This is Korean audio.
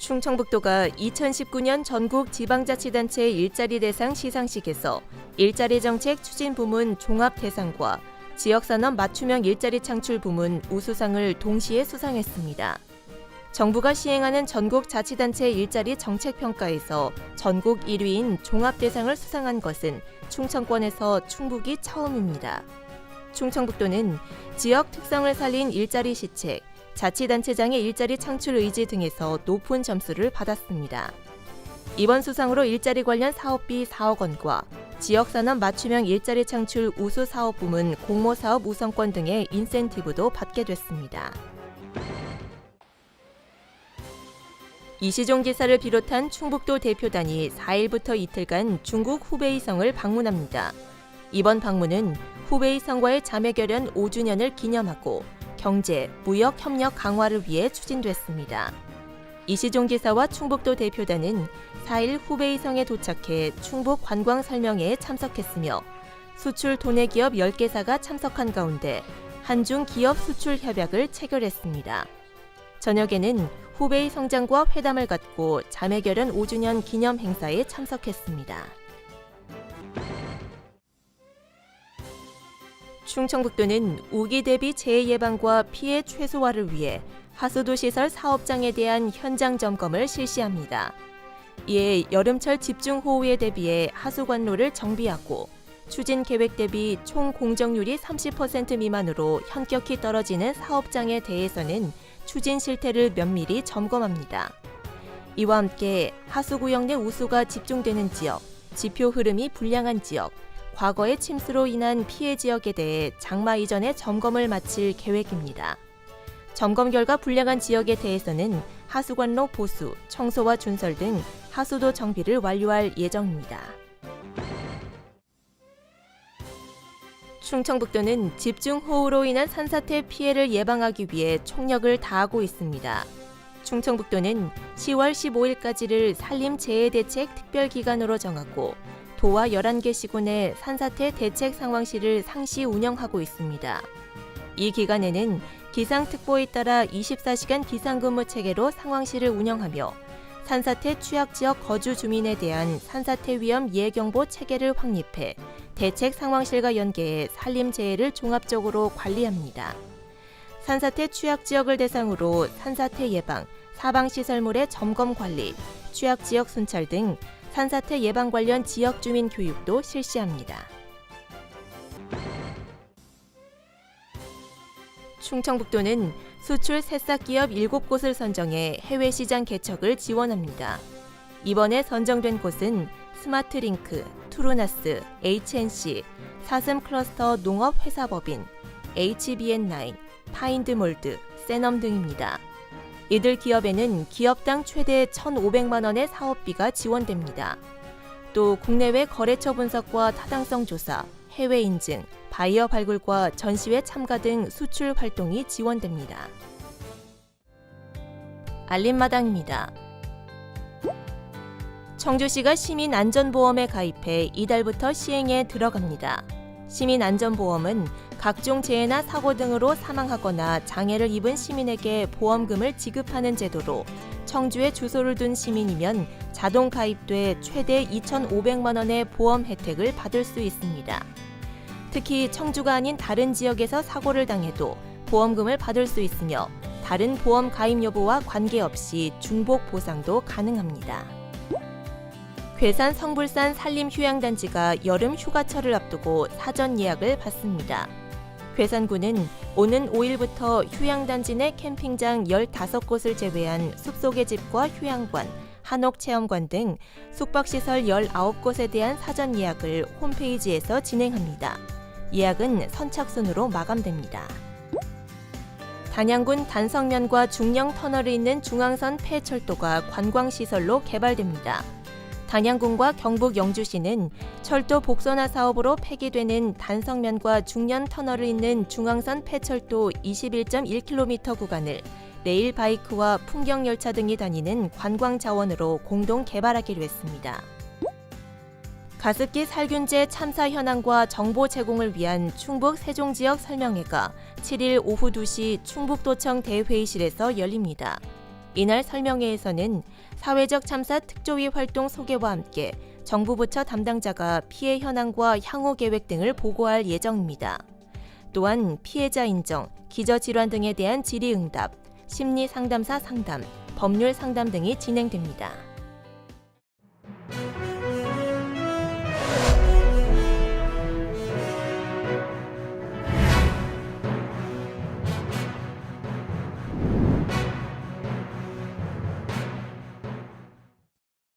충청북도가 2019년 전국 지방자치단체 일자리 대상 시상식에서 일자리 정책 추진 부문 종합 대상과 지역산업 맞춤형 일자리 창출 부문 우수상을 동시에 수상했습니다. 정부가 시행하는 전국 자치단체 일자리 정책 평가에서 전국 1위인 종합 대상을 수상한 것은 충청권에서 충북이 처음입니다. 충청북도는 지역 특성을 살린 일자리 시책, 자치단체장의 일자리 창출 의지 등에서 높은 점수를 받았습니다. 이번 수상으로 일자리 관련 사업비 4억 원과 지역산업 맞춤형 일자리 창출 우수 사업 부문 공모사업 우선권 등의 인센티브도 받게 됐습니다. 이시종 지사를 비롯한 충북도 대표단이 4일부터 이틀간 중국 후베이성을 방문합니다. 이번 방문은 후베이성과의 자매결연 5주년을 기념하고 경제, 무역 협력 강화를 위해 추진됐습니다. 이시종 지사와 충북도 대표단은 4일 후베이성에 도착해 충북 관광 설명회에 참석했으며 수출 도내 기업 10개사가 참석한 가운데 한중 기업 수출 협약을 체결했습니다. 저녁에는 후베이 성장과 회담을 갖고 자매결연 5주년 기념 행사에 참석했습니다. 충청북도는 우기 대비 재해 예방과 피해 최소화를 위해 하수도 시설 사업장에 대한 현장 점검을 실시합니다. 이에 여름철 집중호우에 대비해 하수관로를 정비하고 추진 계획 대비 총 공정률이 30% 미만으로 현격히 떨어지는 사업장에 대해서는 추진 실태를 면밀히 점검합니다. 이와 함께 하수구역 내 우수가 집중되는 지역, 지표 흐름이 불량한 지역, 과거의 침수로 인한 피해 지역에 대해 장마 이전에 점검을 마칠 계획입니다. 점검 결과 불량한 지역에 대해서는 하수관로 보수, 청소와 준설 등 하수도 정비를 완료할 예정입니다. 충청북도는 집중호우로 인한 산사태 피해를 예방하기 위해 총력을 다하고 있습니다. 충청북도는 10월 15일까지를 산림재해대책 특별기간으로 정하고 도와 11개 시군의 산사태 대책 상황실을 상시 운영하고 있습니다. 이 기간에는 기상특보에 따라 24시간 비상근무 체계로 상황실을 운영하며 산사태 취약지역 거주 주민에 대한 산사태 위험 예경보 체계를 확립해 대책 상황실과 연계해 산림재해를 종합적으로 관리합니다. 산사태 취약지역을 대상으로 산사태 예방, 사방시설물의 점검 관리, 취약지역 순찰 등 산사태 예방 관련 지역 주민 교육도 실시합니다. 충청북도는 수출 새싹 기업 7곳을 선정해 해외 시장 개척을 지원합니다. 이번에 선정된 곳은 스마트링크, 투르나스, HNC, 사슴 클러스터 농업회사법인, HBN9, 파인드몰드, 세넘 등입니다. 이들 기업에는 기업당 최대 1,500만 원의 사업비가 지원됩니다. 또 국내외 거래처 분석과 타당성 조사, 해외 인증, 바이어 발굴과 전시회 참가 등 수출 활동이 지원됩니다. 알림마당입니다. 청주시가 시민안전보험에 가입해 이달부터 시행에 들어갑니다. 시민안전보험은 각종 재해나 사고 등으로 사망하거나 장애를 입은 시민에게 보험금을 지급하는 제도로 청주에 주소를 둔 시민이면 자동 가입돼 최대 2,500만 원의 보험 혜택을 받을 수 있습니다. 특히 청주가 아닌 다른 지역에서 사고를 당해도 보험금을 받을 수 있으며 다른 보험 가입 여부와 관계없이 중복 보상도 가능합니다. 괴산 성불산 산림휴양단지가 여름 휴가철을 앞두고 사전 예약을 받습니다. 괴산구는 오는 5일부터 휴양단지 내 캠핑장 15곳을 제외한 숲속의 집과 휴양관, 한옥체험관 등 숙박시설 19곳에 대한 사전 예약을 홈페이지에서 진행합니다. 예약은 선착순으로 마감됩니다. 단양군 단성면과 중령 터널이 있는 중앙선 폐철도가 관광시설로 개발됩니다. 단양군과 경북 영주시는 철도 복선화 사업으로 폐기되는 단성면과 중년 터널을 잇는 중앙선 폐철도 21.1km 구간을 레일 바이크와 풍경열차 등이 다니는 관광자원으로 공동 개발하기로 했습니다. 가습기 살균제 참사 현황과 정보 제공을 위한 충북 세종지역 설명회가 7일 오후 2시 충북도청 대회의실에서 열립니다. 이날 설명회에서는 사회적 참사 특조위 활동 소개와 함께 정부 부처 담당자가 피해 현황과 향후 계획 등을 보고할 예정입니다. 또한 피해자 인정, 기저질환 등에 대한 질의응답, 심리상담사 상담, 법률 상담 등이 진행됩니다.